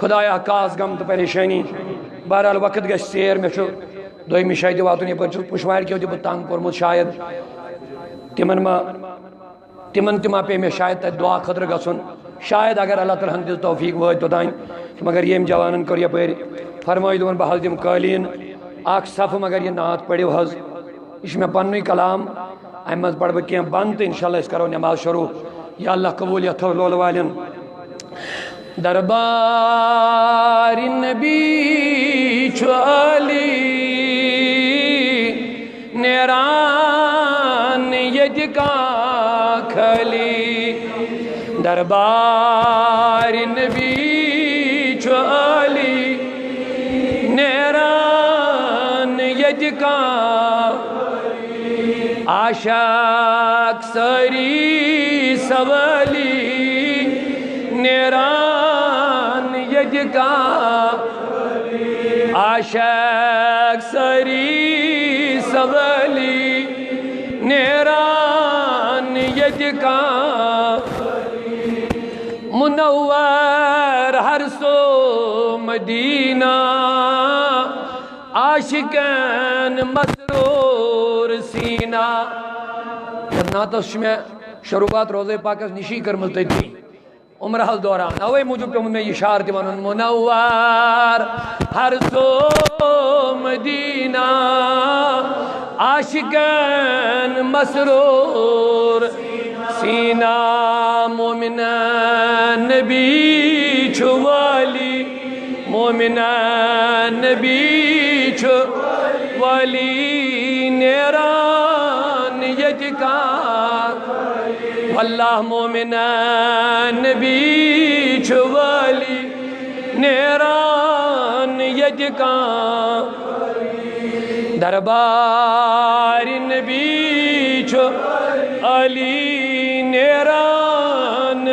خدایا کاس غم تو پریشانی بہرحال وقت گژھِ ژیر مےٚ چھُ دوٚیمہِ شاید واتُن یپٲرۍ چھُس پُشوارِ کیو تہِ بہٕ تنگ کوٚرمُت شاید تِمن تہِ ما پیٚیہِ مےٚ شاید تتہِ دعا خٲطرٕ گژھُن شاید اگر اللہ تعالیٰ ہن دِژ توفیٖق وٲتۍ توٚتانۍ مگر ییٚمۍ جوانن کوٚر یپٲرۍ فرمٲے دوٚپُن بہٕ حظ دِمہٕ قٲلیٖن اکھ صفہٕ مگر یہِ نعت پٔرِو حظ یہِ چھُ مےٚ پننُے کلام امہِ منٛز پرٕ بہٕ کینٛہہ بنٛد تہٕ انشاء اللہ أسۍ کرو نٮ۪ماز شروع یا اللہ قبوٗلیت تھٲو لولہٕ والٮ۪ن دربار نبی چھُ عالی نیران ییٚتہِ کانٛہہ خٲلی دربار نبی چھُ عالی نیران ییٚتہِ کانٛہہ عاشق سٲری سوالی نیران ییٚتہِ کانٛہہ عاشق سٲری سوالی نیران ییٚتہِ کانٛہہ منور ہر سو مدینہ عاشقین مسرور سینہ نعتس چھُ مےٚ شروعات روزے پاکس نِشی کٔرمٕژ تٔتی عمرہس دوران اوے موٗجوٗب پیوٚمُت مےٚ اِشارٕ تہِ وَنُن منور ہر سو مدینہ عاشقین مسرور سینہ مومنان نبی چھُ والی مومنان نبی چھُ والی نیران ییٚتہِ کانٛہہ واللہ مومنان نبی چھُ والی نیران ییٚتہِ کانٛہہ دربار نبی چھُ عالی نیران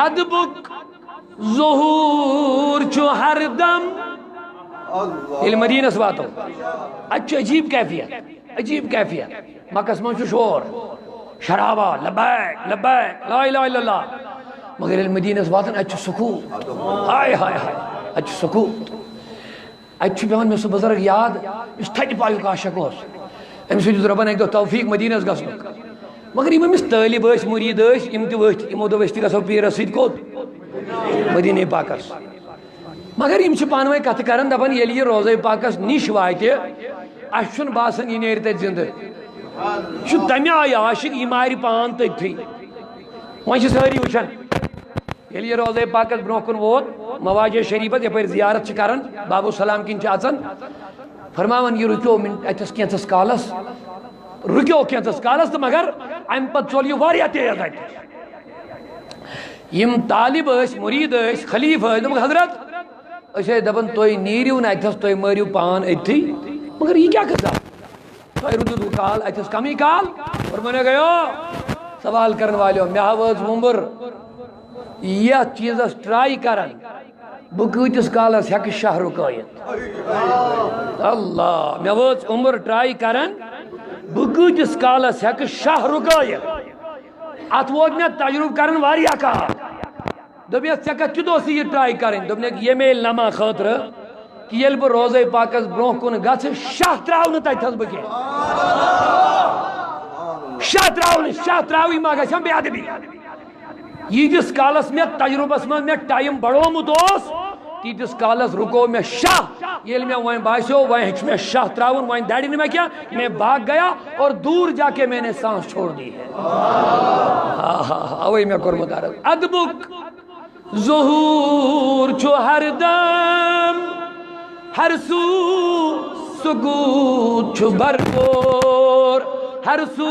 ادبُک ظہوٗر چھُ ہر دم ییٚلہِ مدیٖنس واتو اتہِ چھُ عجیٖب کیفیت مکس منٛز چھُ شور شرابہ لبیک لبیک لا الہ الا اللہ مگر ییٚلہِ مدیٖنس واتان اتہِ چھُ سکوٗت ہاے ہاے ہاے اتہِ چھُ سکوٗت اتہِ چھُ پیوان مےٚ سُہ بُزرگ یاد یُس تھدِ پایُک عاشق اوس أمِس دیُت رۄبن اکہِ دۄہ توفیٖق مدیٖنس گژھنُک مگر یِم أمِس طٲلب ٲسۍ مُریٖد ٲسۍ یِم تہِ ؤتھۍ یِمو دوٚپ أسۍ تہِ گژھو پیٖرس سۭتۍ کوٚت مدیٖنہ پاکس مگر یِم چھِ پانہٕ ؤنۍ کتھٕ کران دپان ییٚلہِ یہِ روضے پاکس نِش واتہِ اسہِ چھُنہٕ باسان یہِ نیرِ تتہِ زنٛدٕ یہِ چھُ تمہِ آیہِ عاشق یہِ مارِ پان تٔتتھٕے وۄنۍ چھِ سٲری وٕچھان ییٚلہِ یہِ روضے پاکس برونٛہہ کُن ووت مواجہ شریفس یپٲرۍ زیارت چھِ کران بابو سلام کِنۍ چھِ اژان فرماوان یہِ رُکیو اتٮ۪س کینٛژس کالس تہٕ مگر امہِ پتہٕ ژوٚل یہِ واریاہ تیز اتہِ یِم طالب ٲسۍ مُریٖد ٲسۍ خلیٖف ٲسۍ دوٚپُکھ حضرت أسۍ ٲسۍ دپان تُہۍ نیٖرِو نہٕ اتھس تُہۍ مٲرِو پان أتتھٕے مگر یہِ کیٛاہ قٕصہ تۄہہِ روٗدوُ کال اتھس کمٕے کال اور مانے گٔیو سوال کرن والیو مےٚ ہاو حظ وُمبر یتھ چیٖزس ٹراے کران بہٕ کۭتِس کالس ہٮ۪کہٕ شاہ رُکٲیِتھ اللہ مےٚ وٲژ عُمر ٹراے کران بہٕ کۭتِس کالس ہٮ۪کہٕ شاہ رُکٲیِتھ اتھ ووت مےٚ تجرُبہٕ کران واریاہ کال دوٚپمَس ژےٚ کتھ کیُتھ اوسُے یہِ ٹراے کرٕنۍ دوٚپنکھ ییٚمے لمحہ خٲطرٕ کہ ییٚلہِ بہٕ روضے پاکس برونٛہہ کُن گژھٕ شاہ تراو نہٕ تتہِ تھس بہٕ کینٛہہ شاہ تراوٕے ما گژھٮ۪م بے ادبی ییٖتِس کالس مےٚ تجرُبس منٛز مےٚ ٹایم بڑومُت اوس تیٖتِس کالس رُکو مےٚ شاہ ییٚلہِ مےٚ وۄنۍ باسیو وۄنۍ ہیٚکہِ مےٚ شاہ تراوُن وۄنۍ درِ نہٕ مےٚ کینٛہہ میں بھاگ گیا اور دور جا کے میں نے سانس چھوڑ دی ہے اوے مےٚ کوٚرمُت عرض ادبُک ظہوٗر چھُ ہر دم ہر سو سکوٗت چھُ بھرپوٗر ہر سو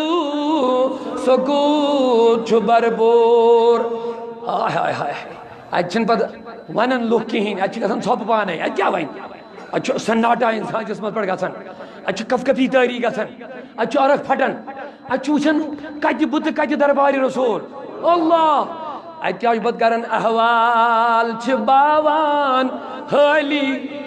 سکوٗت چھُ بھرپوٗر ہاے ہاے ہاے اتہِ چھِنہٕ پتہٕ ونان لُکھ کِہیٖنۍ اتہِ چھِ گژھان ژھۄپہٕ پانے اتہِ کیٛاہ وَنہِ اتہِ چھُ سناٹا انسان جسمس پٮ۪ٹھ گژھان اتہِ چھُ کفکفی تٲری گژھان اتہِ چھُ عرق پھٹان اتہِ چھُ وٕچھان کتہِ بہٕ تہٕ کتہِ دربارِ رسوٗل اللہ اتہِ کیٛاہ چھُ پتہٕ کران احوال چھِ باوان حٲلی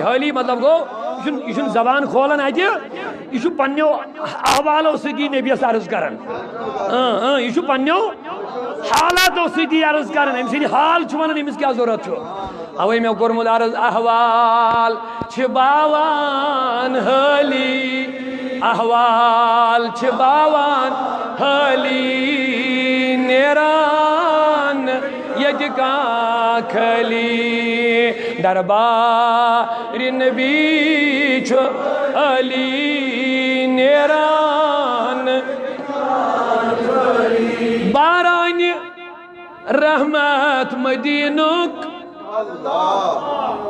حٲلی مطلب گوٚو یہ چھُنہٕ زبان کھولان اتہِ یہِ چھُ پننیو احوالو سۭتی نبیس عرض کران یہِ چھُ پننیو حالاتو سیدھی عرض کرن ام سیدھی حال چھوانن امس کیا ضرورت چھو اوے میں کورمت عرض احوال چھ باوان حالی احوال چھ باوان حالی نیران یجکا کھلی دربار نبی چھ علی نیران باران رحمت مدینک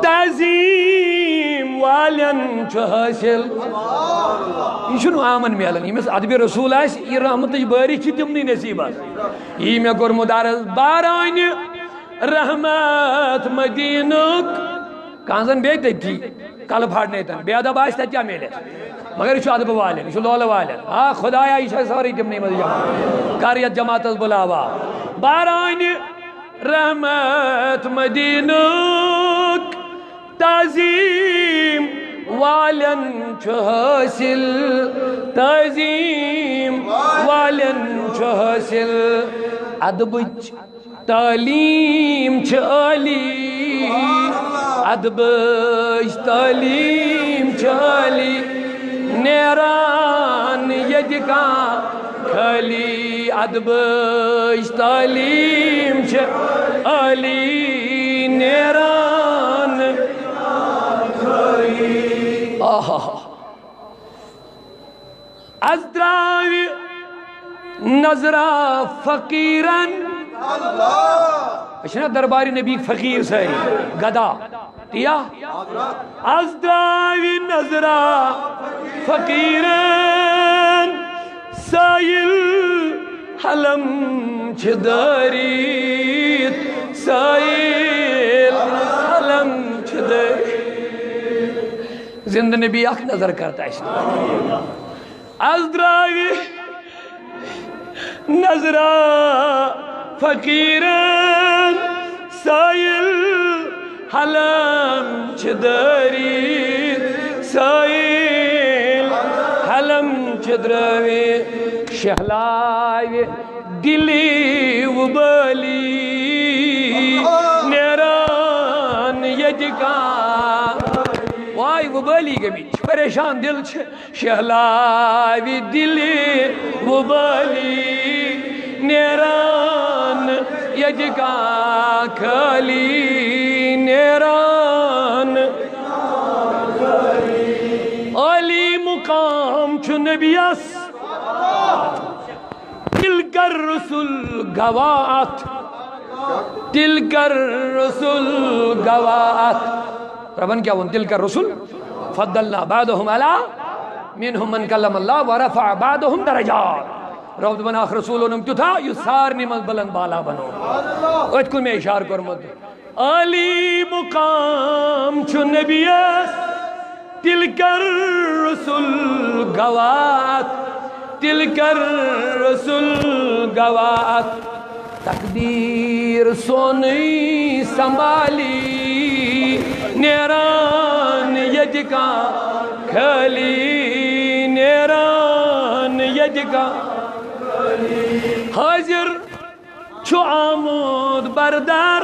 تعظیم والن چھ حاصل یہ چھنو آمن میلن یمس ادب رسول آس یہ رحمت باری چھ تمنی نصیب یہ میں کورمت عرض باران رحمت مدینک کانزن بیت تھی کل پھاڑنے تن بے ادب آس تیا میلے مگر یہ ادب والن یہ لول والن ہاں خدایا یہ ساری تمنی مز جمع کاریت جماعت بلاوا باران رحمت مدینک تعظیم والن چھ حاصل تعظیم والن چھ حاصل ادبچ تعلیم چھ علی ادبچ تعلیم چھ علی نیران یجکا کھلی ادبچ تعلیم چھ علی نیران از دراوی نظرہ فقیرن اشنا درباری نبی فقیر ساری گدا تیا از دراوی نظرہ فقیرن سائل حلم چھ دارید سائل حلم چھ دارید زندہ نبی اخ نظر کرتا ہے از دراوی نظرہ فقیرن سائل حلم چھ دارید سائل حلم چھ دراوی شہلاوی دلی و بالی نیران یجکا وائی و بالی گمی پریشان دل چھ شہلاوی دلی و بالی نیران یجکا کھلی نیران علی مقام چھ نبیس تلک الرسل گوات تلک الرسل گوات ربن کیا ون تلک الرسل فضلنا بعضهم علی منهم من کلم اللہ ورفع بعضهم درجات رب بن آخر رسولونم تو تھا یہ سارنی من بلند بالا بنو اوٹ کو میں اشار کرمد علی مقام چھ نبیس تلک الرسل گوات تلک الرسل گوات تقدیر سونی سنبھالی نیران یجکا کھلی نیران یجکا حاضر چھو آمود بردار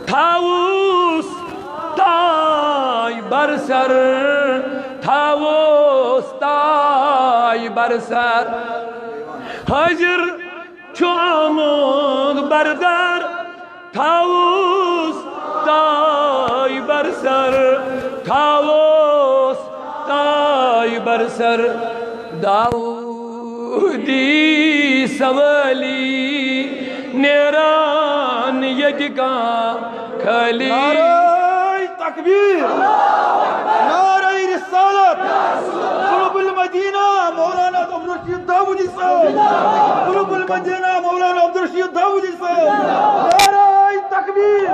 تھاوس تائی برسر تھاوس تائی برسر حاضر چھو آمود بردار تھاوس تائی برسر تھاوس تائی برسر داودی سوالی نیران یجکا کھلی نعرہ تکبیر نعرہ رسالت قلوب المدینہ مولانا عبدالرشید داودی صاحب قلوب المدینہ مولانا عبدالرشید داودی صاحب نعرہ تکبیر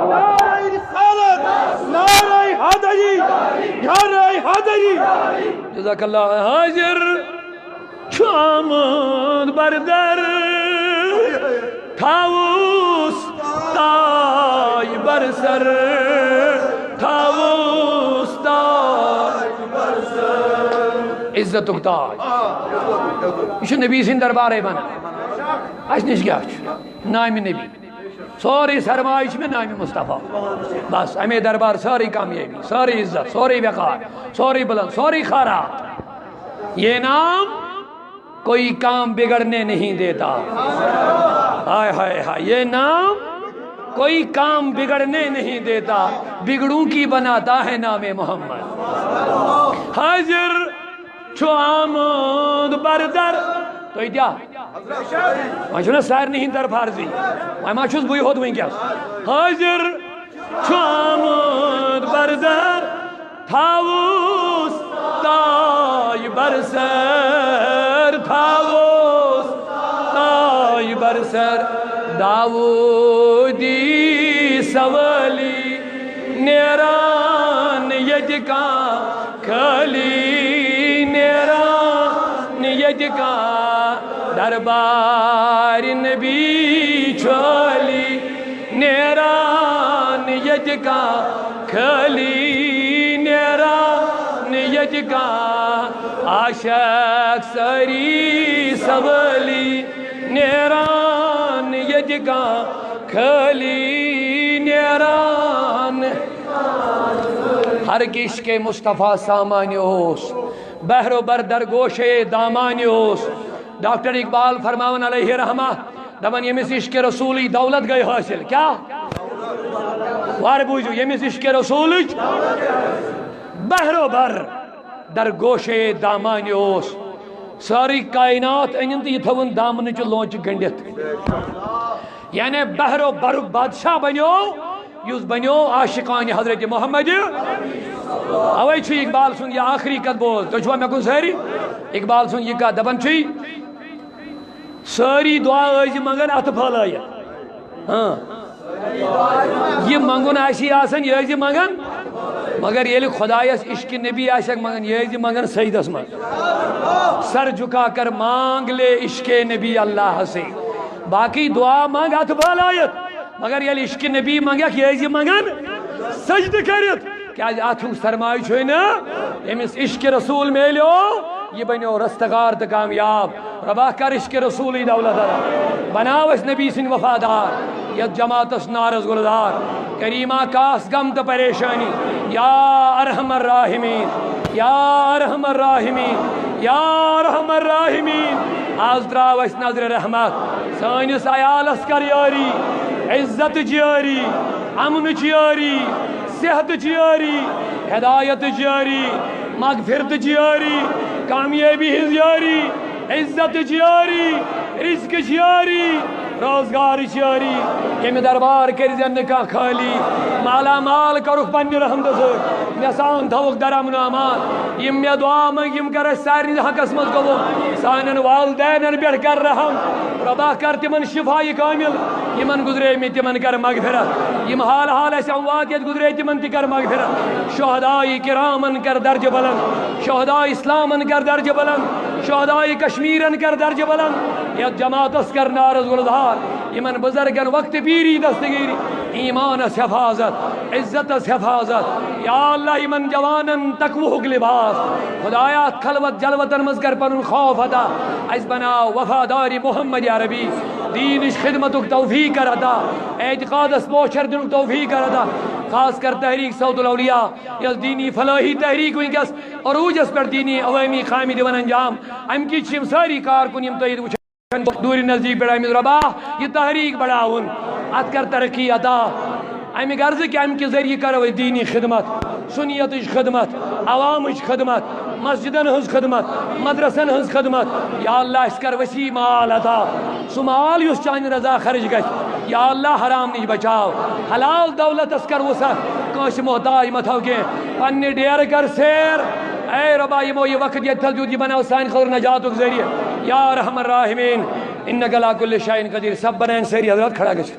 نعرہ رسالت نعرہ حیدری نعرہ حیدری جزاک اللہ حاضر چھامد بردر تھاوس تائی برسر تھاوس تائی برسر عزت تاج یہ نبی سن دربار ہے بنا اس نش کیا نام نبی سوری سرمایہ میں نام مصطفیٰ بس امی دربار ساری کامیابی ساری عزت سوری وقار سوری بلند سوری خیرات یہ نام کوئی کام بگڑنے نہیں دیتا ہائے ہائے ہائے یہ نام کوئی کام بگڑنے نہیں دیتا بگڑوں کی بناتا ہے نام محمد حاضر چھو آمد بردر تو یہ کیا وہاں سار نہیں در فارزی وہاں چھوز بوئی ہوت وہیں کیا حاضر چھو آمد بردر تھاوس تائی برسر تھاوس تائی برسر داودی سوالی نیران یجکا کھلی نیران یجکا دربار نبی چھولی نیران یجکا کھلی نیران یجکا عاشق سری سوالی نیران یجکا کھلی نیران ہر کش کے مصطفیٰ سامانیوس بحر و بردر گوشے دامانیوس ڈاکٹر اقبال فرماون علیہ رحمہ دبن یمس عشق رسولی دولت گئی حاصل کیا وار بوجھو یمس عشق رسول بحر و بر در گوشے دامانیوس ساری کائنات انین تو یہ تھون دامن چو لونچ گنڈت یعنی بحر و بر بادشاہ بنیو یوز بنیو عاشقان حضرت محمد اوے چھو اقبال سن یہ آخری قد بول تو چھو میں کن ساری اقبال سن یہ کا دبن چھوئی ساری دعا ایجی منگن ات پھالائی ہاں یہ منگن ایسی آسن یہ ایجی منگن مگر یہ خدایس عشق نبی آشک منگن یہ ایجی منگن سیدس منگن سر جھکا کر مانگ لے عشق نبی اللہ سے باقی دعا مانگ ات پھالائیت مگر یہ عشق نبی مانگیا کہ یہ ایجی منگن سجد کرت کیا اتھو سرمائی چھوئی نا امس عشق رسول میں لیو یہ بنیو رستگار تا کامیاب ربا کر عشق رسولی دولت بناو اس نبی سن وفادار یا جماعت اس نارز گلدار کریمہ کاس غم تا پریشانی یا ارحم الراحمین یا ارحم الراحمین یا ارحم الراحمین آز دراو اس نظر رحمت سانس عیال اسکر یاری عزت جاری امن جاری صحت جاری ہدایت جاری مغفرت جاری کامیابی جاری عزت جاری رزق جاری روزگار جاری یہ دربار کر زن کا خالی مالا مال کرک پنہ رحمت سر نسان تھوک در امن و امان یم مے دعا منگ یم کر سارے حقس مز قبول سانن والدینن پہ کر رحم ربا کر تمن شفائی کامل یمن گزرے میں تمن کر مغفرت یم حال حال اس اموات یت گزرے تمن تہ کر مغفرت شہدائی کرامن کر درج بلند شہدائی اسلامن کر درج بلند شہدائی کشمیرن کر درج بلند یت جماعت اس کر نارز گلدار یمن بزرگن وقت پیری دستگیری ایمان اس حفاظت عزت اس حفاظت یا اللہ یمن جوانن تقوہ لباس خدایا خلوت جلوتن مز کر پنن خوف ادا اس بنا وفاداری محمد عربی دینش خدمتک توفیق کر ادا اعتقاد اس پوچھر دن توفیق کر ادا خاص کر تحریک صوت الاولیاء یس دینی فلاحی تحریک ونکس عروج اس پر دینی عوامی قائم دیون انجام ام کی چم ساری کارکن یم تید دوری نزدیک بڑھائی میں ربا یہ تحریک بڑھاؤن ات کر ترقی عطا امی غرض کہ ام کے ذریعے کرو دینی خدمت سنیت خدمت عوام خدمت مسجدن ہز خدمت مدرسن ہز خدمت یا اللہ اس کر وسیع مال عطا سو مال یس چانی رضا خرج گژھ یا اللہ حرام نش بچاو حلال دولت اس کر وسع کاش محتاج متھو کے پنہ ڈیر کر سیر اے ربا یمو یہ وقت یہ تھل جو بناو سان خور نجات ذریعہ یا ارحم الراحمین انک علی کل شیء قدیر سب بنائیں سری حضرات کھڑا گچھ